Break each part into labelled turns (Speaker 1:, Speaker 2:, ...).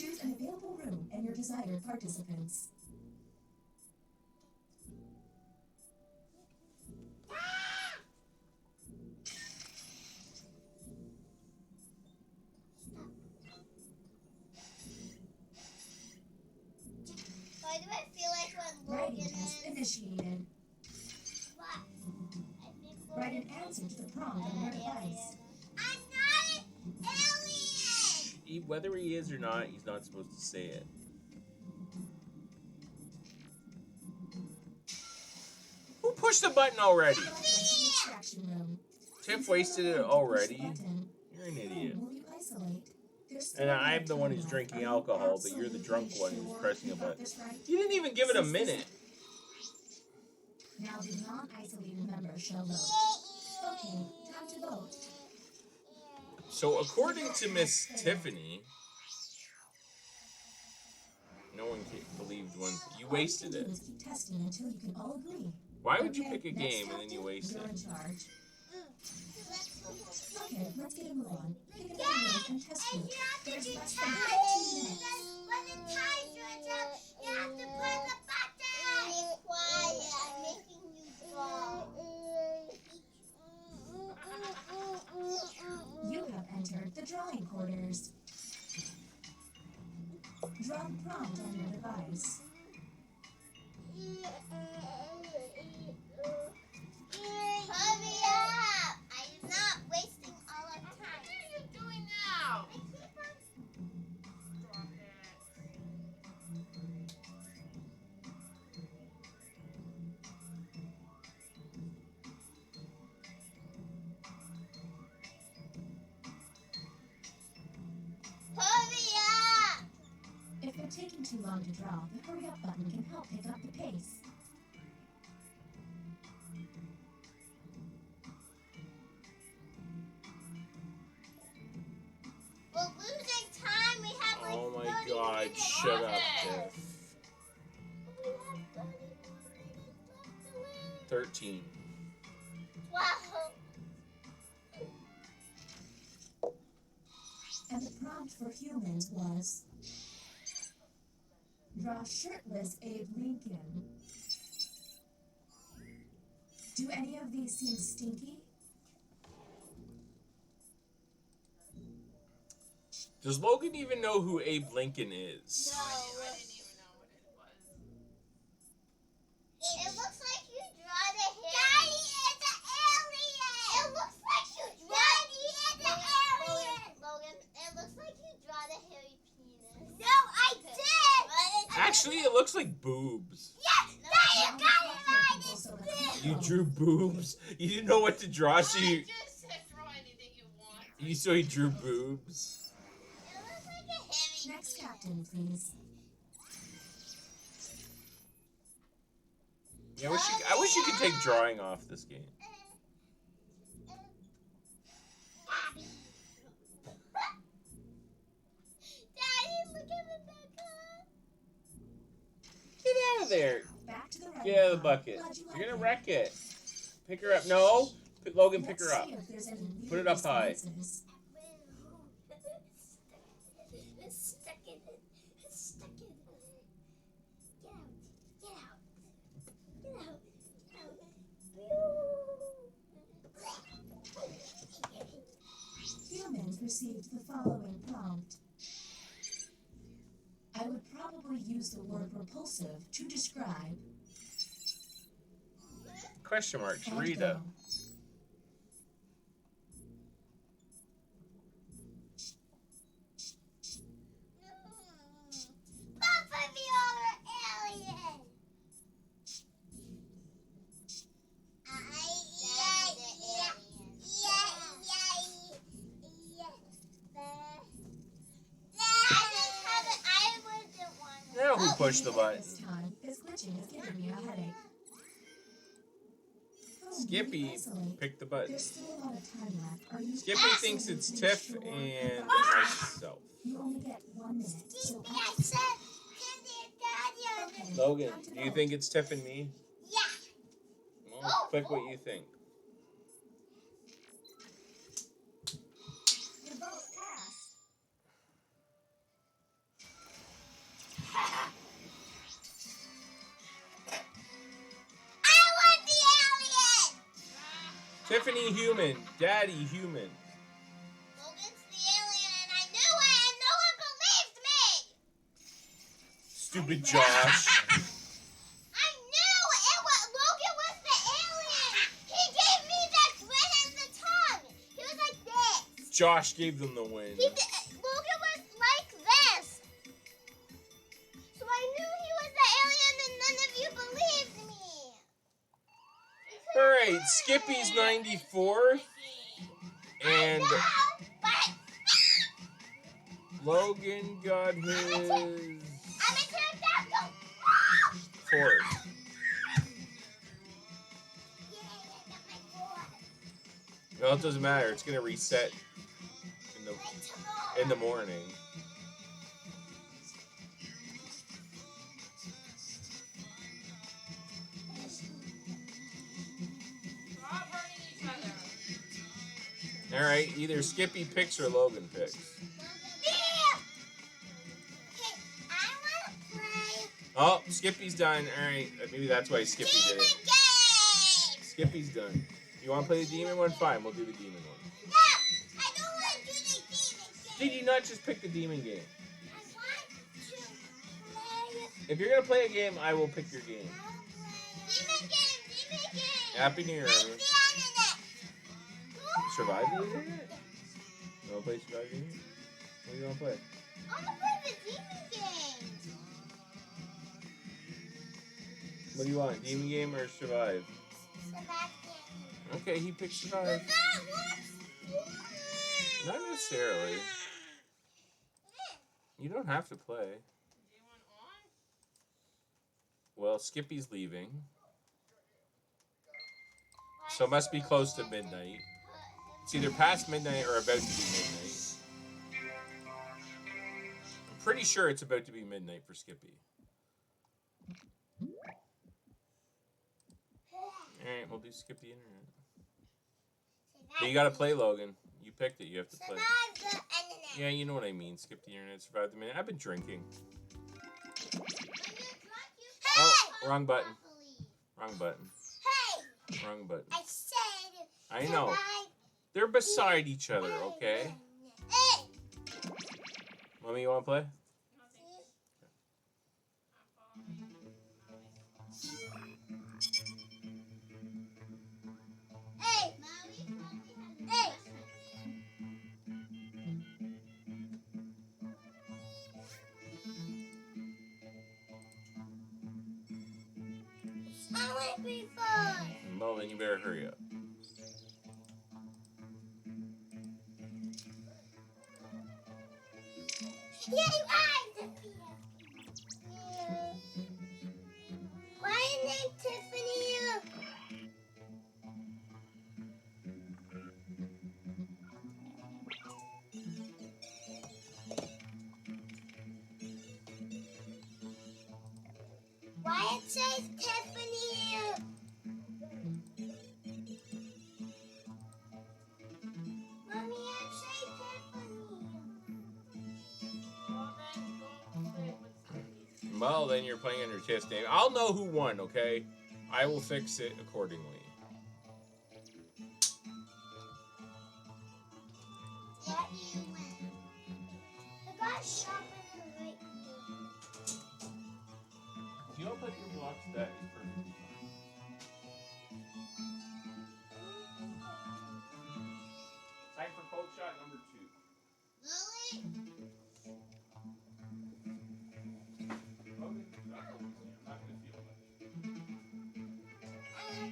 Speaker 1: Choose an available room and your desired participants.
Speaker 2: Why do I feel like when Logan
Speaker 1: Writing test initiated.
Speaker 2: What?
Speaker 1: Write an answer to the prompt on your device.
Speaker 2: I'm not an alien!
Speaker 3: Whether he is or not, he's not supposed to say it. Who pushed the button already? Tiff wasted it already. You're an idiot. And I'm the one who's drinking alcohol, but you're the drunk one who's pressing a button. You didn't even give it a minute.
Speaker 1: Now the non-isolated member shall vote. Okay, time to vote.
Speaker 3: So according to Miss Tiffany, no one believed one. You wasted it.
Speaker 1: Keep testing until you can all agree.
Speaker 3: Why would you pick a game and then you waste it?
Speaker 1: You're in charge. Okay, let's get a move on. Pick an enemy and test it. There's less than 15 minutes.
Speaker 2: When the time runs out, you have to press the button! Be quiet, I'm making you draw.
Speaker 1: You have entered the drawing quarters. Draw the prompt on your device.
Speaker 2: Hurry up! I am not wasting all of time.
Speaker 4: What are you doing now?
Speaker 2: I keep on...
Speaker 4: Stop it.
Speaker 2: Hurry up!
Speaker 1: If you're taking too long to draw, the hurry up button can help pick up the pace.
Speaker 2: We're losing time. We have like
Speaker 3: Oh my
Speaker 2: 30
Speaker 3: God!
Speaker 2: minutes.
Speaker 3: Shut up, Tiff.
Speaker 2: We have 30 more minutes left to win.
Speaker 3: 13.
Speaker 2: Wow.
Speaker 1: And the prompt for humans was draw shirtless Abe Lincoln. Do any of these seem stinky?
Speaker 3: Does Logan even know who Abe Lincoln is?
Speaker 2: No.
Speaker 4: I didn't even know what it was.
Speaker 2: It looks like you draw the hair. Daddy, it's an alien. It looks like you draw. Daddy, it's an alien. Logan, it looks like you draw the hairy penis. No, I did.
Speaker 3: Actually, it looks like boobs.
Speaker 2: Yes, Daddy, you got it right. It's this.
Speaker 3: You drew boobs. You didn't know what to draw, so you
Speaker 4: Just said draw anything you want.
Speaker 3: so he drew boobs.
Speaker 2: It looks like a hairy
Speaker 1: Next
Speaker 2: penis.
Speaker 1: captain, please.
Speaker 3: Yeah, I wish you could take drawing off this game.
Speaker 2: Daddy. Daddy, look at Rebecca.
Speaker 3: Get out of there.
Speaker 1: Back to the right.
Speaker 3: Get out of the bucket. You're gonna wreck it. Pick her up. No, Logan, pick her up. Put it up high.
Speaker 1: Responses.
Speaker 2: It's stuck in it. It's stuck in it. Get out. Get out. Get out. Get out.
Speaker 1: Humans received the following prompt. I would probably use the word repulsive to describe.
Speaker 3: Question marks.
Speaker 1: And
Speaker 3: Rita.
Speaker 1: go.
Speaker 2: Papa, you're an alien.
Speaker 3: Now who pushed the button?
Speaker 1: This time, this glitching is giving me a headache.
Speaker 3: Skippy picked the button.
Speaker 1: There's still a lot of time left. Are you
Speaker 3: Skippy thinks it's Tiff and myself.
Speaker 1: You only get 1 minute. So
Speaker 3: Logan, do you think it's Tiff and me?
Speaker 2: Yeah.
Speaker 3: Well, click what you think.
Speaker 1: your vote passed.
Speaker 3: Tiffany human. Daddy human.
Speaker 2: Logan's the alien, and I knew it, and no one believed me.
Speaker 3: Stupid Josh.
Speaker 2: I knew it was Logan was the alien. He gave me that grin and the tongue. He was like this.
Speaker 3: Josh gave them the win.
Speaker 2: Logan was like this. So I knew he was the alien, and none of you believed me.
Speaker 3: Alright, Skippy's 94th. And
Speaker 2: But
Speaker 3: Logan got his
Speaker 2: I'm a pterodactyl.
Speaker 3: 4th.
Speaker 2: Yay, I got my 4.
Speaker 3: Well, it doesn't matter. It's gonna reset
Speaker 2: Like tomorrow.
Speaker 3: in the morning.
Speaker 4: Stop hurting each other.
Speaker 3: Alright, either Skippy picks or Logan picks.
Speaker 2: Yeah. Okay, I want to play
Speaker 3: Oh, Skippy's done. Alright, maybe that's why Skippy did
Speaker 2: Demon
Speaker 3: it.
Speaker 2: Game.
Speaker 3: Skippy's done. You want to play the demon one? Fine, we'll do the demon one.
Speaker 2: No, I don't want to do the demon game.
Speaker 3: Did you not just pick the demon game?
Speaker 2: I want to play.
Speaker 3: If you're gonna play a game, I will pick your game.
Speaker 2: Demon game.
Speaker 3: Happy New Year,
Speaker 2: Like
Speaker 3: everyone.
Speaker 2: the internet.
Speaker 3: Survive the internet? You wanna play Survive the internet? What do you wanna play?
Speaker 2: I want to play the demon game.
Speaker 3: What do you want? Demon game or Survive?
Speaker 2: Sebastian.
Speaker 3: Okay, he picked Survive.
Speaker 2: But that looks fun.
Speaker 3: Not necessarily. You don't have to play.
Speaker 4: Anyone on?
Speaker 3: Well, Skippy's leaving. So it must be close to midnight. It's either past midnight or about to be midnight. I'm pretty sure it's about to be midnight for Skippy. Alright, we'll do skip the internet. But you gotta play, Logan. You picked it, you have to play.
Speaker 2: Survive the internet.
Speaker 3: Yeah, you know what I mean. Skip the internet, survive the minute. I've been drinking.
Speaker 2: When you're drunk, you
Speaker 3: Oh,
Speaker 2: can't
Speaker 3: wrong button.
Speaker 2: properly.
Speaker 3: Wrong button.
Speaker 2: Hey,
Speaker 3: Wrong button.
Speaker 2: I said.
Speaker 3: I know.
Speaker 2: survive
Speaker 3: They're beside each other, okay?
Speaker 2: Hey.
Speaker 3: Mommy, you wanna play?
Speaker 4: Nothing. I'm following.
Speaker 2: Hey. Hey. I want to be fun.
Speaker 3: Well, then you better hurry up.
Speaker 2: Yeah, you are Sophia. Yeah. Why is name Tiffany? Why it says Tiffany? Mommy, it says Tiffany.
Speaker 4: Well, then go play with Stevie.
Speaker 3: Well, then you're playing on your test name. I'll know who won, okay? I will fix it accordingly.
Speaker 2: Yeah, you win. The guy sharper than right here.
Speaker 3: If you don't put your blocks, that is perfectly fine. Time for cold shot number 2.
Speaker 2: Lily?
Speaker 3: Logan, I'm not gonna feel much.
Speaker 2: I like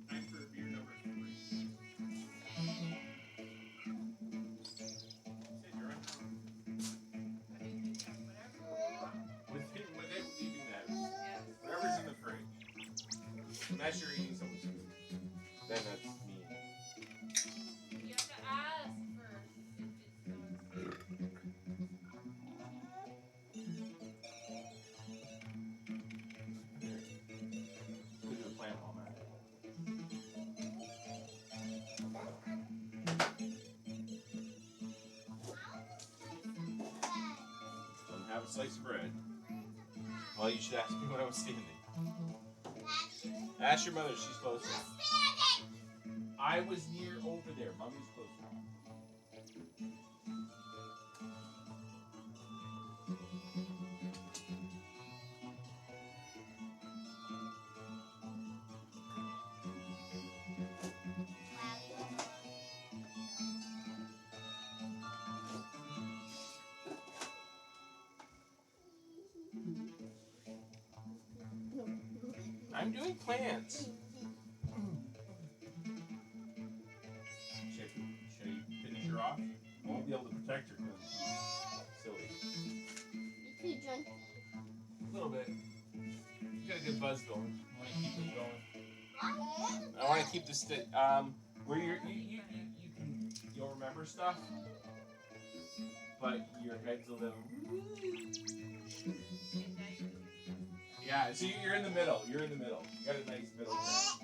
Speaker 3: Time for beer number 3. Sit, you're on.
Speaker 4: I think you can whatever you want.
Speaker 3: Without leaving that.
Speaker 4: Yes.
Speaker 3: Whatever's in the fridge. Unless you're eating someone's food. Then that's me.
Speaker 4: You have to ask first if it's
Speaker 3: Look at the plant while I'm at it. Have a slice of bread. Well, you should ask me when I was standing. Ask your mother, she's closer. I was near over there. Mommy's closer. I'm doing plants. Should I finish her off? I won't be able to protect her because she's silly.
Speaker 2: You too drunk.
Speaker 3: A little bit. You got a good buzz going. I want to keep it going. I want to keep this. Where you'll remember stuff, but your head's a little. Yeah, so you're in the middle. You're in the middle. You got a nice middle ground.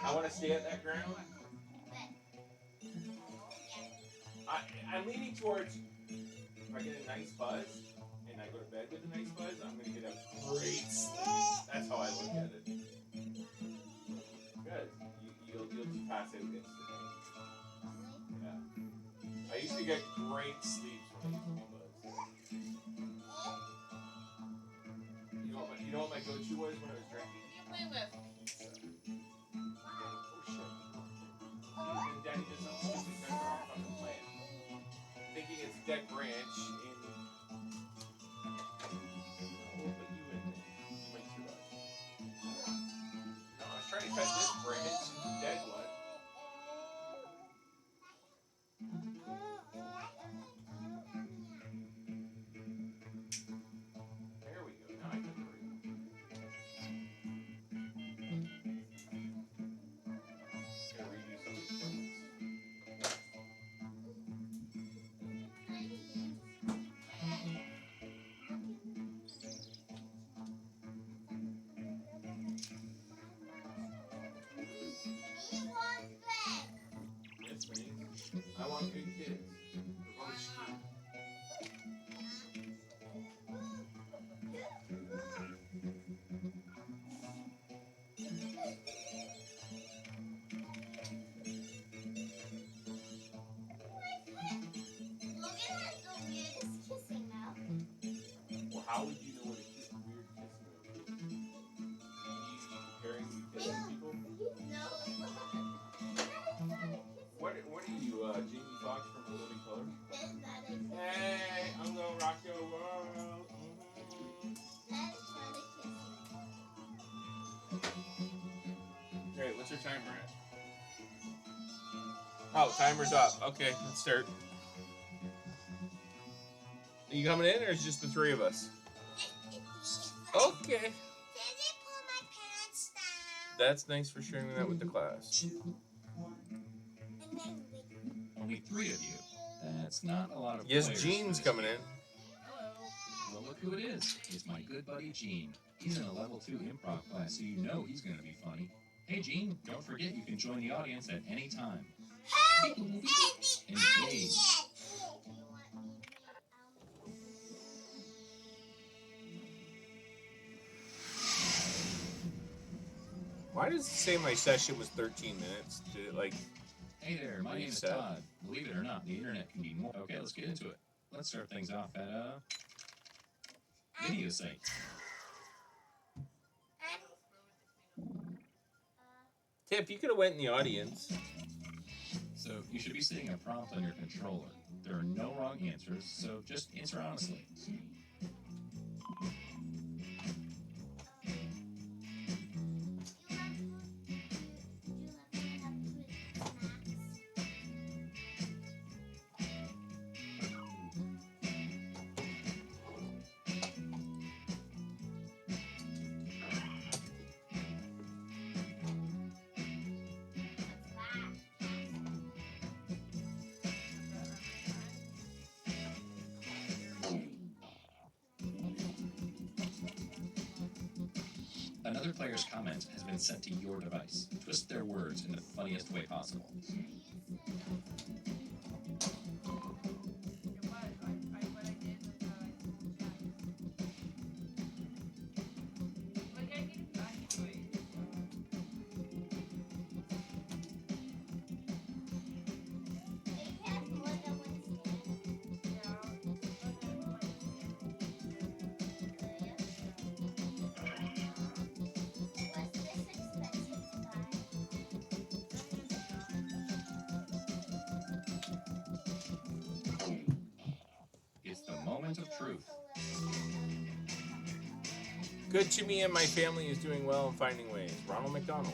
Speaker 3: I want to stay at that ground. I'm leaning towards, if I get a nice buzz and I go to bed with a nice buzz, I'm going to get a great sleep. That's how I look at it. Good. You'll just pass out instantly. Yeah. I used to get great sleeps when I used to do buzz. You know what my go-to was when I was drinking?
Speaker 4: You play with.
Speaker 3: Oh shit. And Daddy does something stupid, turns her off on the plant. Thinking it's a dead branch in... We'll put you in there. You might survive. No, I was trying to cut this branch. It's a dead one. There we go. Now I can breathe. Gonna redo some of these plants. Yes, me. I want good kids. We're going to school.
Speaker 2: Logan has the weirdest kissing mouth.
Speaker 3: Well, how would you know what a weird kissing is? You comparing you kissing people?
Speaker 2: No.
Speaker 3: What are you, Jamie Foxx from The Living Color?
Speaker 2: That's not a kiss.
Speaker 3: Hey, I'm gonna rock your world.
Speaker 2: That's not a kiss.
Speaker 3: Great, what's your timer at? Oh, timer's up. Okay, let's start. Are you coming in, or is it just the three of us? Okay.
Speaker 2: Did they pull my pants down?
Speaker 3: That's nice for sharing that with the class.
Speaker 1: 2, 1.
Speaker 2: And then
Speaker 5: Only 3 of you. That's not a lot of
Speaker 3: Yes,
Speaker 5: players
Speaker 3: Gene's
Speaker 5: for this
Speaker 3: coming in.
Speaker 4: Hello.
Speaker 5: Well, look who it is. It's my good buddy Gene. He's in a level 2 improv class, so you know he's going to be funny. Hey, Gene, don't forget you can join the audience at any time.
Speaker 2: help!
Speaker 5: Engage.
Speaker 2: Do you want me
Speaker 3: Why does it say my session was 13 minutes? Did it like...
Speaker 5: Hey there, my name is
Speaker 3: Reset.
Speaker 5: Todd. Believe it or not, the internet can be more. Okay, let's get into it. Let's start things off at video sites.
Speaker 3: Tip, you could have went in the audience.
Speaker 5: So you should be seeing a prompt on your controller. There are no wrong answers, so just answer honestly. Another player's comment has been sent to your device. Twist their words in the funniest way possible.
Speaker 4: It was. What I did was I told Jack.
Speaker 3: Good to me and my family is doing well and finding ways. Ronald McDonald.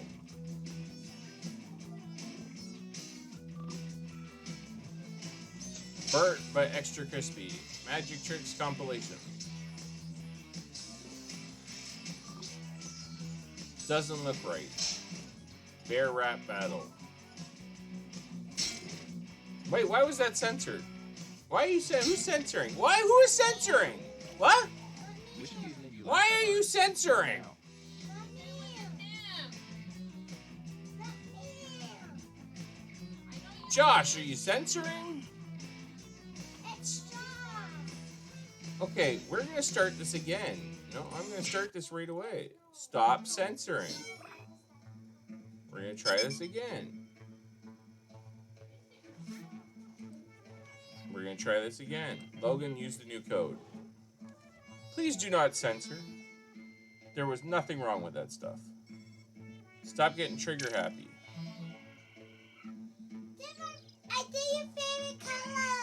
Speaker 3: Bert by Extra Crispy. Magic Tricks compilation. Doesn't look right. Bear Rap Battle. Wait, why was that censored? Why are you saying who's censoring? Why? Who is censoring? What? Why are you censoring? Josh, are you censoring? Okay, we're gonna start this again. No, I'm gonna start this right away. Stop censoring. We're gonna try this again. We're gonna try this again. Logan, use the new code. Please do not censor. There was nothing wrong with that stuff. Stop getting trigger happy.
Speaker 2: I did your favorite color.